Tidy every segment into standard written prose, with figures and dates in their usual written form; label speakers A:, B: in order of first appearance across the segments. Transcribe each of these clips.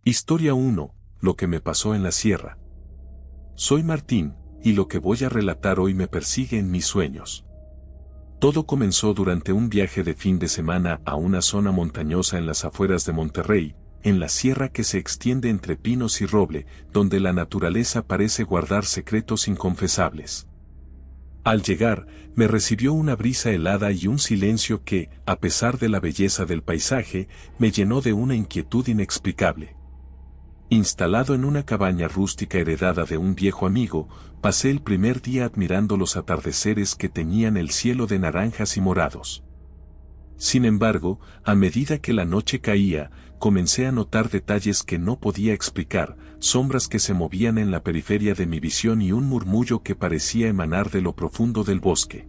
A: Historia 1. Lo que me pasó en la sierra. Soy Martín, y lo que voy a relatar hoy me persigue en mis sueños. Todo comenzó durante un viaje de fin de semana a una zona montañosa en las afueras de Monterrey, en la sierra que se extiende entre pinos y roble, donde la naturaleza parece guardar secretos inconfesables. Al llegar, me recibió una brisa helada y un silencio que, a pesar de la belleza del paisaje, me llenó de una inquietud inexplicable. Instalado en una cabaña rústica heredada de un viejo amigo, pasé el primer día admirando los atardeceres que teñían el cielo de naranjas y morados. Sin embargo, a medida que la noche caía, comencé a notar detalles que no podía explicar, sombras que se movían en la periferia de mi visión y un murmullo que parecía emanar de lo profundo del bosque.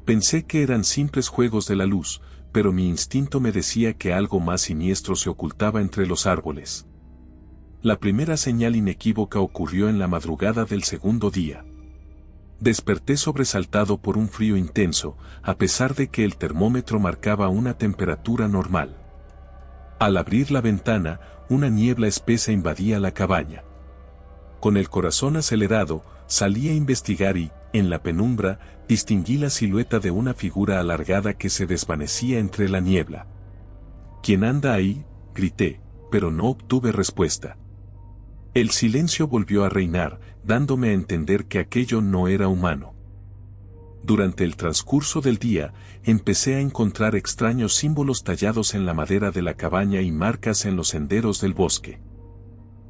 A: Pensé que eran simples juegos de la luz, pero mi instinto me decía que algo más siniestro se ocultaba entre los árboles. La primera señal inequívoca ocurrió en la madrugada del segundo día. Desperté sobresaltado por un frío intenso, a pesar de que el termómetro marcaba una temperatura normal. Al abrir la ventana, una niebla espesa invadía la cabaña. Con el corazón acelerado, salí a investigar y, en la penumbra, distinguí la silueta de una figura alargada que se desvanecía entre la niebla. ¿Quién anda ahí?, grité, pero no obtuve respuesta. El silencio volvió a reinar, dándome a entender que aquello no era humano. Durante el transcurso del día, empecé a encontrar extraños símbolos tallados en la madera de la cabaña y marcas en los senderos del bosque.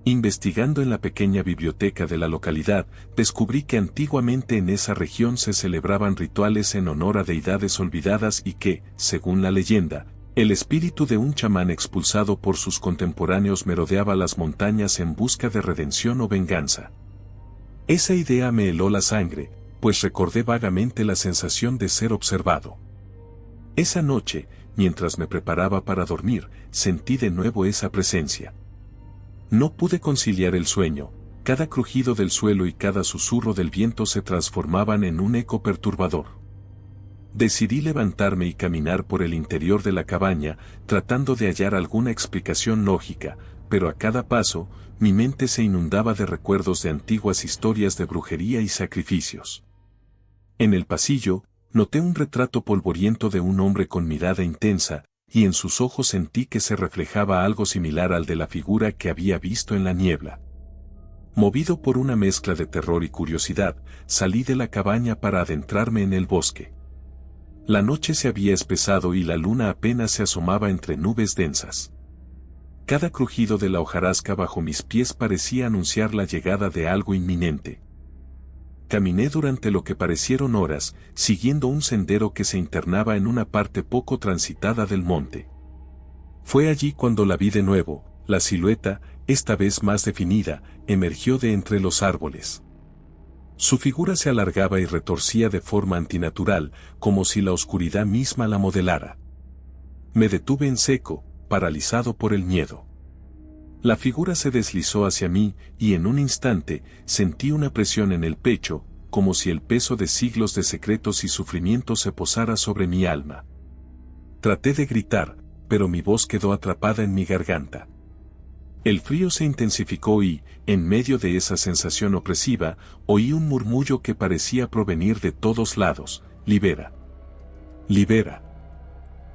A: Investigando en la pequeña biblioteca de la localidad, descubrí que antiguamente en esa región se celebraban rituales en honor a deidades olvidadas y que, según la leyenda, el espíritu de un chamán expulsado por sus contemporáneos merodeaba las montañas en busca de redención o venganza. Esa idea me heló la sangre, pues recordé vagamente la sensación de ser observado. Esa noche, mientras me preparaba para dormir, sentí de nuevo esa presencia. No pude conciliar el sueño, cada crujido del suelo y cada susurro del viento se transformaban en un eco perturbador. Decidí levantarme y caminar por el interior de la cabaña, tratando de hallar alguna explicación lógica, pero a cada paso, mi mente se inundaba de recuerdos de antiguas historias de brujería y sacrificios. En el pasillo, noté un retrato polvoriento de un hombre con mirada intensa, y en sus ojos sentí que se reflejaba algo similar al de la figura que había visto en la niebla. Movido por una mezcla de terror y curiosidad, salí de la cabaña para adentrarme en el bosque. La noche se había espesado y la luna apenas se asomaba entre nubes densas. Cada crujido de la hojarasca bajo mis pies parecía anunciar la llegada de algo inminente. Caminé durante lo que parecieron horas, siguiendo un sendero que se internaba en una parte poco transitada del monte. Fue allí cuando la vi de nuevo, la silueta, esta vez más definida, emergió de entre los árboles. Su figura se alargaba y retorcía de forma antinatural, como si la oscuridad misma la modelara. Me detuve en seco, paralizado por el miedo. La figura se deslizó hacia mí, y en un instante, sentí una presión en el pecho, como si el peso de siglos de secretos y sufrimiento se posara sobre mi alma. Traté de gritar, pero mi voz quedó atrapada en mi garganta. El frío se intensificó y, en medio de esa sensación opresiva, oí un murmullo que parecía provenir de todos lados: «Libera. Libera».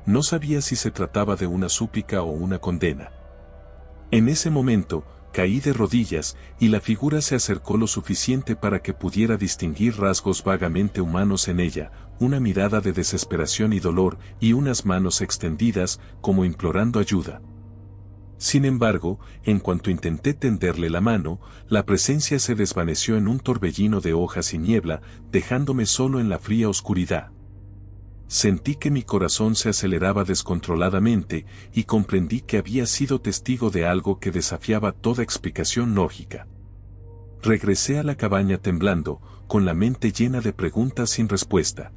A: No sabía si se trataba de una súplica o una condena. En ese momento, caí de rodillas, y la figura se acercó lo suficiente para que pudiera distinguir rasgos vagamente humanos en ella, una mirada de desesperación y dolor, y unas manos extendidas, como implorando ayuda. Sin embargo, en cuanto intenté tenderle la mano, la presencia se desvaneció en un torbellino de hojas y niebla, dejándome solo en la fría oscuridad. Sentí que mi corazón se aceleraba descontroladamente, y comprendí que había sido testigo de algo que desafiaba toda explicación lógica. Regresé a la cabaña temblando, con la mente llena de preguntas sin respuesta.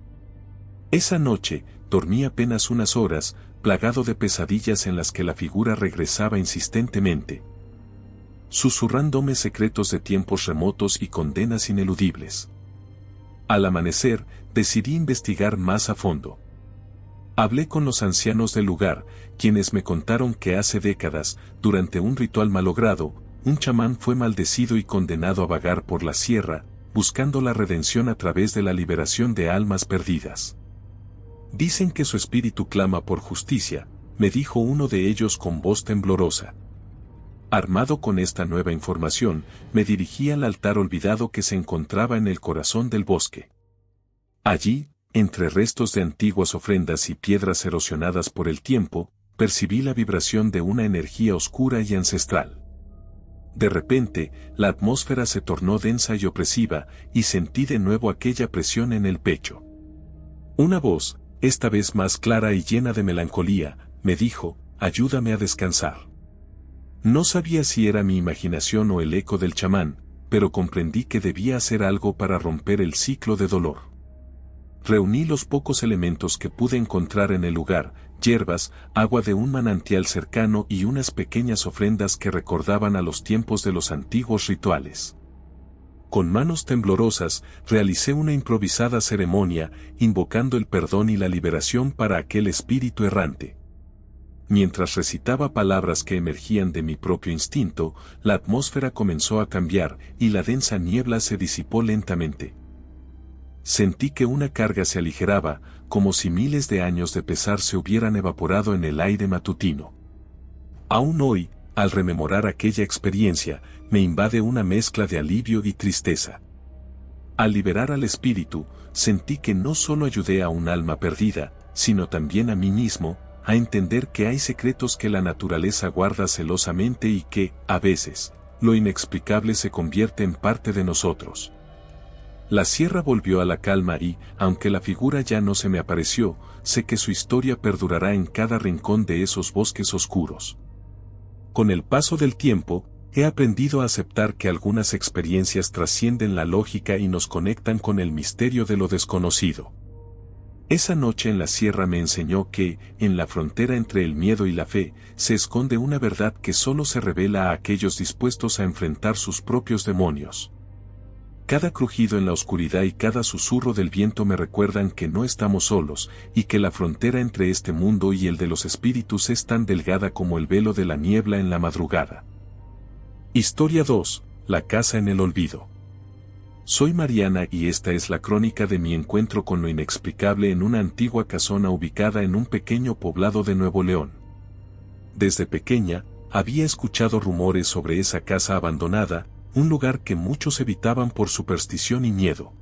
A: Esa noche, dormí apenas unas horas, plagado de pesadillas en las que la figura regresaba insistentemente, susurrándome secretos de tiempos remotos y condenas ineludibles. Al amanecer, decidí investigar más a fondo. Hablé con los ancianos del lugar, quienes me contaron que hace décadas, durante un ritual malogrado, un chamán fue maldecido y condenado a vagar por la sierra, buscando la redención a través de la liberación de almas perdidas. Dicen que su espíritu clama por justicia, me dijo uno de ellos con voz temblorosa. Armado con esta nueva información, me dirigí al altar olvidado que se encontraba en el corazón del bosque. Allí, entre restos de antiguas ofrendas y piedras erosionadas por el tiempo, percibí la vibración de una energía oscura y ancestral. De repente, la atmósfera se tornó densa y opresiva, y sentí de nuevo aquella presión en el pecho. Una voz, esta vez más clara y llena de melancolía, me dijo, ayúdame a descansar. No sabía si era mi imaginación o el eco del chamán, pero comprendí que debía hacer algo para romper el ciclo de dolor. Reuní los pocos elementos que pude encontrar en el lugar, hierbas, agua de un manantial cercano y unas pequeñas ofrendas que recordaban a los tiempos de los antiguos rituales. Con manos temblorosas, realicé una improvisada ceremonia, invocando el perdón y la liberación para aquel espíritu errante. Mientras recitaba palabras que emergían de mi propio instinto, la atmósfera comenzó a cambiar y la densa niebla se disipó lentamente. Sentí que una carga se aligeraba, como si miles de años de pesar se hubieran evaporado en el aire matutino. Aún hoy, al rememorar aquella experiencia, me invade una mezcla de alivio y tristeza. Al liberar al espíritu, sentí que no solo ayudé a un alma perdida, sino también a mí mismo, a entender que hay secretos que la naturaleza guarda celosamente y que, a veces, lo inexplicable se convierte en parte de nosotros. La sierra volvió a la calma y, aunque la figura ya no se me apareció, sé que su historia perdurará en cada rincón de esos bosques oscuros. Con el paso del tiempo, he aprendido a aceptar que algunas experiencias trascienden la lógica y nos conectan con el misterio de lo desconocido. Esa noche en la sierra me enseñó que, en la frontera entre el miedo y la fe, se esconde una verdad que solo se revela a aquellos dispuestos a enfrentar sus propios demonios. Cada crujido en la oscuridad y cada susurro del viento me recuerdan que no estamos solos, y que la frontera entre este mundo y el de los espíritus es tan delgada como el velo de la niebla en la madrugada. Historia 2. La casa en el olvido. Soy Mariana y esta es la crónica de mi encuentro con lo inexplicable en una antigua casona ubicada en un pequeño poblado de Nuevo León. Desde pequeña, había escuchado rumores sobre esa casa abandonada, un lugar que muchos evitaban por superstición y miedo.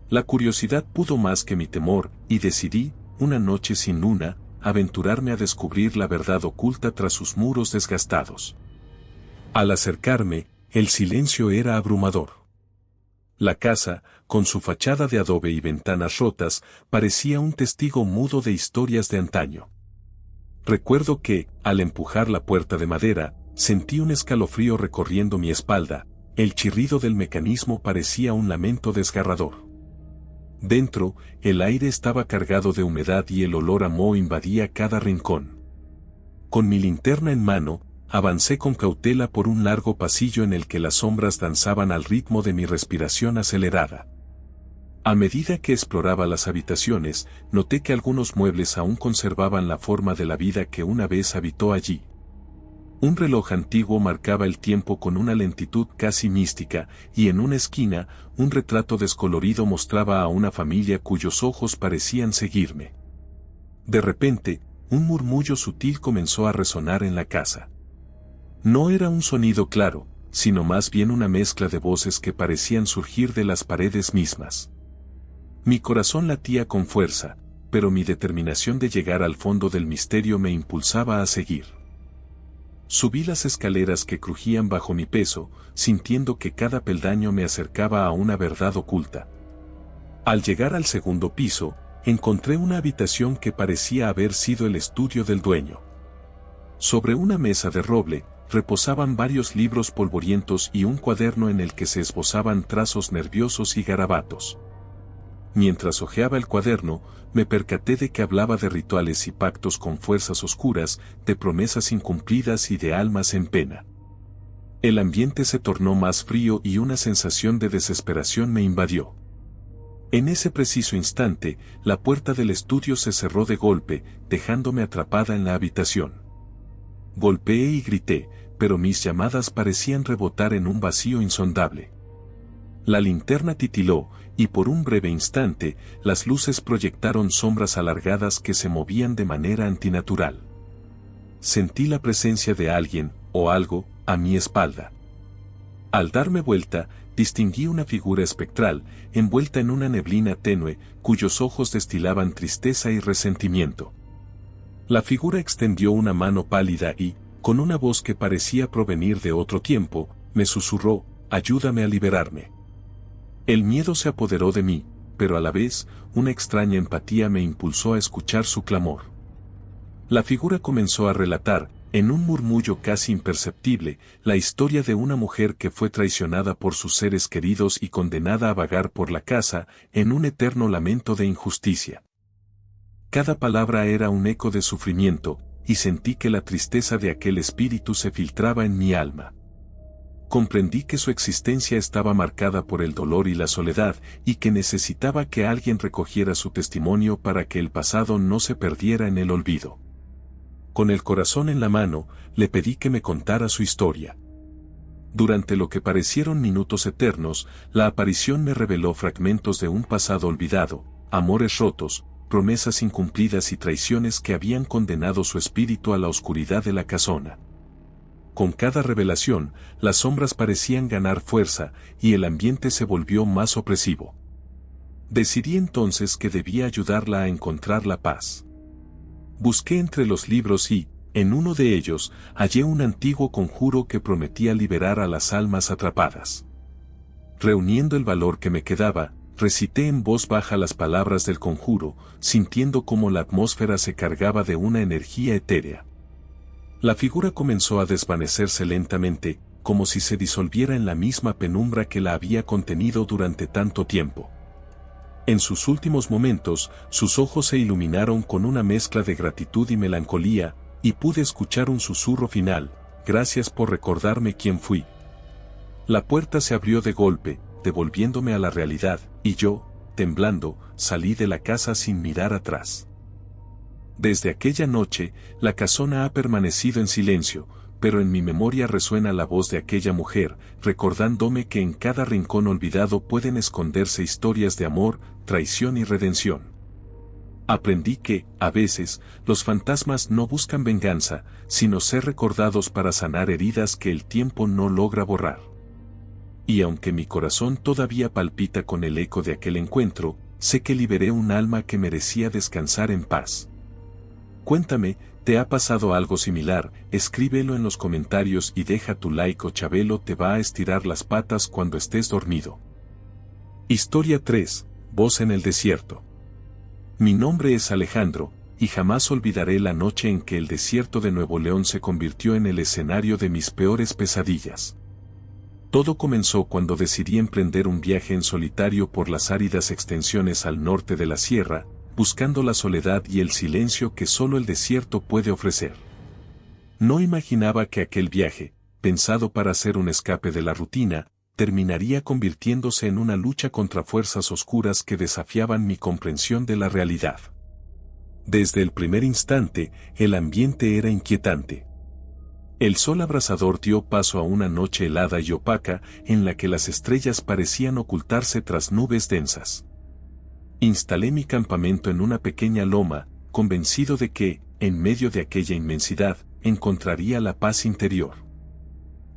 A: La curiosidad pudo más que mi temor, y decidí, una noche sin luna, aventurarme a descubrir la verdad oculta tras sus muros desgastados. Al acercarme, el silencio era abrumador. La casa, con su fachada de adobe y ventanas rotas, parecía un testigo mudo de historias de antaño. Recuerdo que, al empujar la puerta de madera, sentí un escalofrío recorriendo mi espalda, el chirrido del mecanismo parecía un lamento desgarrador. Dentro, el aire estaba cargado de humedad y el olor a moho invadía cada rincón. Con mi linterna en mano, avancé con cautela por un largo pasillo en el que las sombras danzaban al ritmo de mi respiración acelerada. A medida que exploraba las habitaciones, noté que algunos muebles aún conservaban la forma de la vida que una vez habitó allí. Un reloj antiguo marcaba el tiempo con una lentitud casi mística, y en una esquina, un retrato descolorido mostraba a una familia cuyos ojos parecían seguirme. De repente, un murmullo sutil comenzó a resonar en la casa. No era un sonido claro, sino más bien una mezcla de voces que parecían surgir de las paredes mismas. Mi corazón latía con fuerza, pero mi determinación de llegar al fondo del misterio me impulsaba a seguir. Subí las escaleras que crujían bajo mi peso, sintiendo que cada peldaño me acercaba a una verdad oculta. Al llegar al segundo piso, encontré una habitación que parecía haber sido el estudio del dueño. Sobre una mesa de roble, reposaban varios libros polvorientos y un cuaderno en el que se esbozaban trazos nerviosos y garabatos. Mientras hojeaba el cuaderno, me percaté de que hablaba de rituales y pactos con fuerzas oscuras, de promesas incumplidas y de almas en pena. El ambiente se tornó más frío y una sensación de desesperación me invadió. En ese preciso instante, la puerta del estudio se cerró de golpe, dejándome atrapada en la habitación. Golpeé y grité, pero mis llamadas parecían rebotar en un vacío insondable. La linterna titiló, y por un breve instante, las luces proyectaron sombras alargadas que se movían de manera antinatural. Sentí la presencia de alguien, o algo, a mi espalda. Al darme vuelta, distinguí una figura espectral, envuelta en una neblina tenue, cuyos ojos destilaban tristeza y resentimiento. La figura extendió una mano pálida y, con una voz que parecía provenir de otro tiempo, me susurró: «Ayúdame a liberarme». El miedo se apoderó de mí, pero a la vez, una extraña empatía me impulsó a escuchar su clamor. La figura comenzó a relatar, en un murmullo casi imperceptible, la historia de una mujer que fue traicionada por sus seres queridos y condenada a vagar por la casa, en un eterno lamento de injusticia. Cada palabra era un eco de sufrimiento, y sentí que la tristeza de aquel espíritu se filtraba en mi alma. Comprendí que su existencia estaba marcada por el dolor y la soledad, y que necesitaba que alguien recogiera su testimonio para que el pasado no se perdiera en el olvido. Con el corazón en la mano, le pedí que me contara su historia. Durante lo que parecieron minutos eternos, la aparición me reveló fragmentos de un pasado olvidado, amores rotos, promesas incumplidas y traiciones que habían condenado su espíritu a la oscuridad de la casona. Con cada revelación, las sombras parecían ganar fuerza, y el ambiente se volvió más opresivo. Decidí entonces que debía ayudarla a encontrar la paz. Busqué entre los libros y, en uno de ellos, hallé un antiguo conjuro que prometía liberar a las almas atrapadas. Reuniendo el valor que me quedaba, recité en voz baja las palabras del conjuro, sintiendo cómo la atmósfera se cargaba de una energía etérea. La figura comenzó a desvanecerse lentamente, como si se disolviera en la misma penumbra que la había contenido durante tanto tiempo. En sus últimos momentos, sus ojos se iluminaron con una mezcla de gratitud y melancolía, y pude escuchar un susurro final: «Gracias por recordarme quién fui». La puerta se abrió de golpe, devolviéndome a la realidad, y yo, temblando, salí de la casa sin mirar atrás. Desde aquella noche, la casona ha permanecido en silencio, pero en mi memoria resuena la voz de aquella mujer, recordándome que en cada rincón olvidado pueden esconderse historias de amor, traición y redención. Aprendí que, a veces, los fantasmas no buscan venganza, sino ser recordados para sanar heridas que el tiempo no logra borrar. Y aunque mi corazón todavía palpita con el eco de aquel encuentro, sé que liberé un alma que merecía descansar en paz. Cuéntame, ¿te ha pasado algo similar? Escríbelo en los comentarios y deja tu like o Chabelo te va a estirar las patas cuando estés dormido. Historia 3. Voz en el desierto. Mi nombre es Alejandro, y jamás olvidaré la noche en que el desierto de Nuevo León se convirtió en el escenario de mis peores pesadillas. Todo comenzó cuando decidí emprender un viaje en solitario por las áridas extensiones al norte de la sierra, buscando la soledad y el silencio que solo el desierto puede ofrecer. No imaginaba que aquel viaje, pensado para ser un escape de la rutina, terminaría convirtiéndose en una lucha contra fuerzas oscuras que desafiaban mi comprensión de la realidad. Desde el primer instante, el ambiente era inquietante. El sol abrasador dio paso a una noche helada y opaca, en la que las estrellas parecían ocultarse tras nubes densas. Instalé mi campamento en una pequeña loma, convencido de que, en medio de aquella inmensidad, encontraría la paz interior.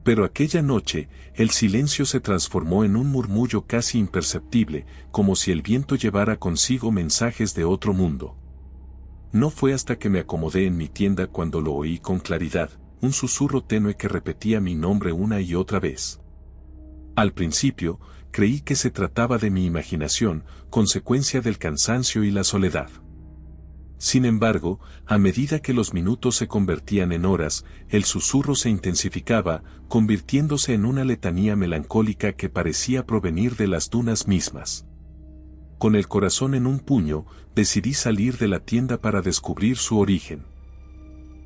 A: Pero aquella noche, el silencio se transformó en un murmullo casi imperceptible, como si el viento llevara consigo mensajes de otro mundo. No fue hasta que me acomodé en mi tienda cuando lo oí con claridad, un susurro tenue que repetía mi nombre una y otra vez. Al principio, creí que se trataba de mi imaginación, consecuencia del cansancio y la soledad. Sin embargo, a medida que los minutos se convertían en horas, el susurro se intensificaba, convirtiéndose en una letanía melancólica que parecía provenir de las dunas mismas. Con el corazón en un puño, decidí salir de la tienda para descubrir su origen.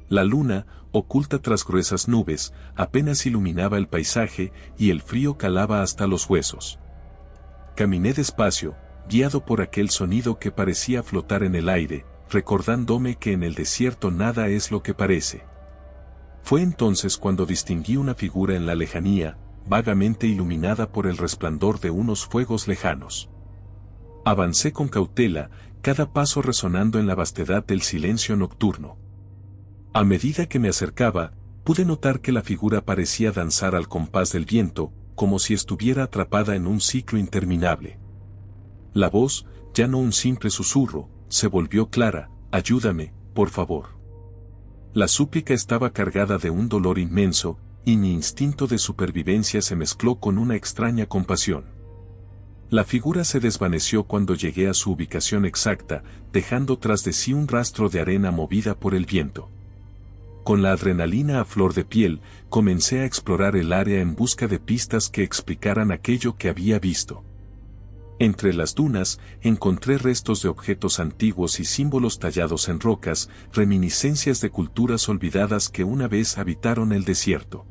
A: La luna, oculta tras gruesas nubes, apenas iluminaba el paisaje y el frío calaba hasta los huesos. Caminé despacio, guiado por aquel sonido que parecía flotar en el aire, recordándome que en el desierto nada es lo que parece. Fue entonces cuando distinguí una figura en la lejanía, vagamente iluminada por el resplandor de unos fuegos lejanos. Avancé con cautela, cada paso resonando en la vastedad del silencio nocturno. A medida que me acercaba, pude notar que la figura parecía danzar al compás del viento, como si estuviera atrapada en un ciclo interminable. La voz, ya no un simple susurro, se volvió clara: ayúdame, por favor. La súplica estaba cargada de un dolor inmenso, y mi instinto de supervivencia se mezcló con una extraña compasión. La figura se desvaneció cuando llegué a su ubicación exacta, dejando tras de sí un rastro de arena movida por el viento. Con la adrenalina a flor de piel, comencé a explorar el área en busca de pistas que explicaran aquello que había visto. Entre las dunas, encontré restos de objetos antiguos y símbolos tallados en rocas, reminiscencias de culturas olvidadas que una vez habitaron el desierto.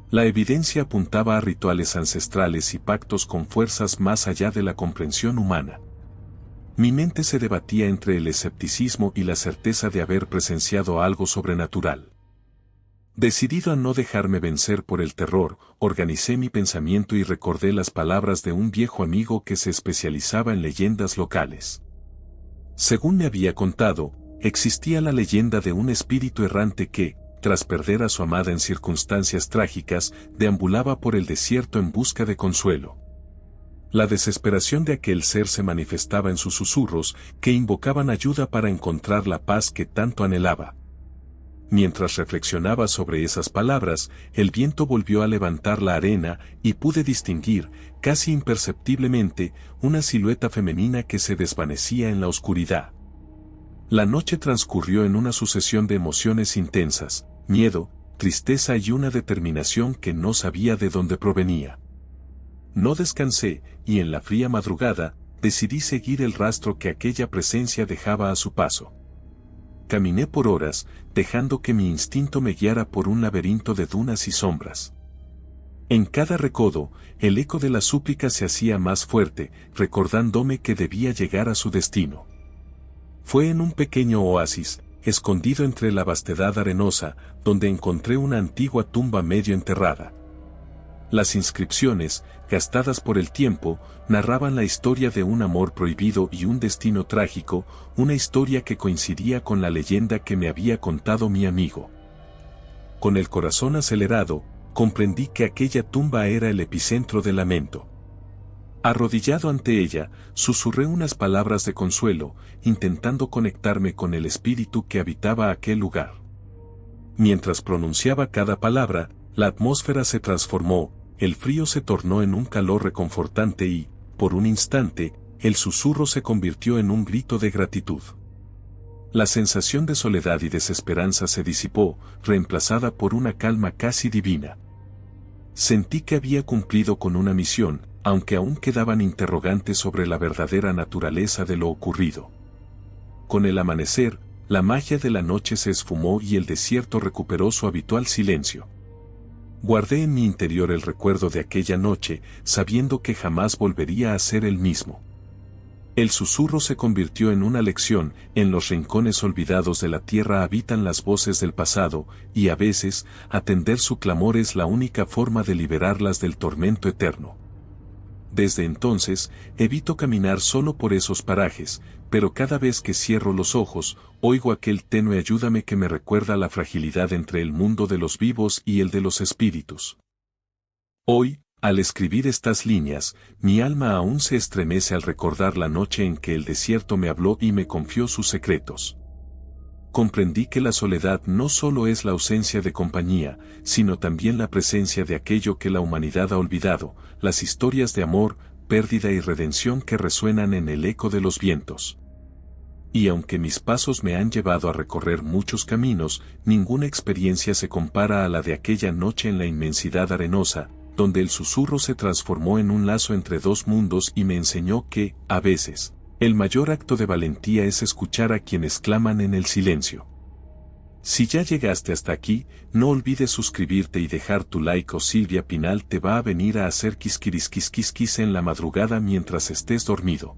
A: La evidencia apuntaba a rituales ancestrales y pactos con fuerzas más allá de la comprensión humana. Mi mente se debatía entre el escepticismo y la certeza de haber presenciado algo sobrenatural. Decidido a no dejarme vencer por el terror, organicé mi pensamiento y recordé las palabras de un viejo amigo que se especializaba en leyendas locales. Según me había contado, existía la leyenda de un espíritu errante que, tras perder a su amada en circunstancias trágicas, deambulaba por el desierto en busca de consuelo. La desesperación de aquel ser se manifestaba en sus susurros, que invocaban ayuda para encontrar la paz que tanto anhelaba. Mientras reflexionaba sobre esas palabras, el viento volvió a levantar la arena y pude distinguir, casi imperceptiblemente, una silueta femenina que se desvanecía en la oscuridad. La noche transcurrió en una sucesión de emociones intensas: miedo, tristeza y una determinación que no sabía de dónde provenía. No descansé, y en la fría madrugada, decidí seguir el rastro que aquella presencia dejaba a su paso. Caminé por horas, dejando que mi instinto me guiara por un laberinto de dunas y sombras. En cada recodo, el eco de la súplica se hacía más fuerte, recordándome que debía llegar a su destino. Fue en un pequeño oasis, escondido entre la vastedad arenosa, donde encontré una antigua tumba medio enterrada. Las inscripciones, gastadas por el tiempo, narraban la historia de un amor prohibido y un destino trágico, una historia que coincidía con la leyenda que me había contado mi amigo. Con el corazón acelerado, comprendí que aquella tumba era el epicentro del lamento. Arrodillado ante ella, susurré unas palabras de consuelo, intentando conectarme con el espíritu que habitaba aquel lugar. Mientras pronunciaba cada palabra, la atmósfera se transformó, el frío se tornó en un calor reconfortante y, por un instante, el susurro se convirtió en un grito de gratitud. La sensación de soledad y desesperanza se disipó, reemplazada por una calma casi divina. Sentí que había cumplido con una misión, aunque aún quedaban interrogantes sobre la verdadera naturaleza de lo ocurrido. Con el amanecer, la magia de la noche se esfumó y el desierto recuperó su habitual silencio. Guardé en mi interior el recuerdo de aquella noche, sabiendo que jamás volvería a ser el mismo. El susurro se convirtió en una lección: en los rincones olvidados de la tierra habitan las voces del pasado, y a veces, atender su clamor es la única forma de liberarlas del tormento eterno. Desde entonces, evito caminar solo por esos parajes, pero cada vez que cierro los ojos, oigo aquel tenue ayúdame que me recuerda la fragilidad entre el mundo de los vivos y el de los espíritus. Hoy, al escribir estas líneas, mi alma aún se estremece al recordar la noche en que el desierto me habló y me confió sus secretos. Comprendí que la soledad no solo es la ausencia de compañía, sino también la presencia de aquello que la humanidad ha olvidado, las historias de amor, pérdida y redención que resuenan en el eco de los vientos. Y aunque mis pasos me han llevado a recorrer muchos caminos, ninguna experiencia se compara a la de aquella noche en la inmensidad arenosa, donde el susurro se transformó en un lazo entre dos mundos y me enseñó que, a veces, el mayor acto de valentía es escuchar a quienes claman en el silencio. Si ya llegaste hasta aquí, no olvides suscribirte y dejar tu like o Silvia Pinal te va a venir a hacer quisquirisquisquisquis en la madrugada mientras estés dormido.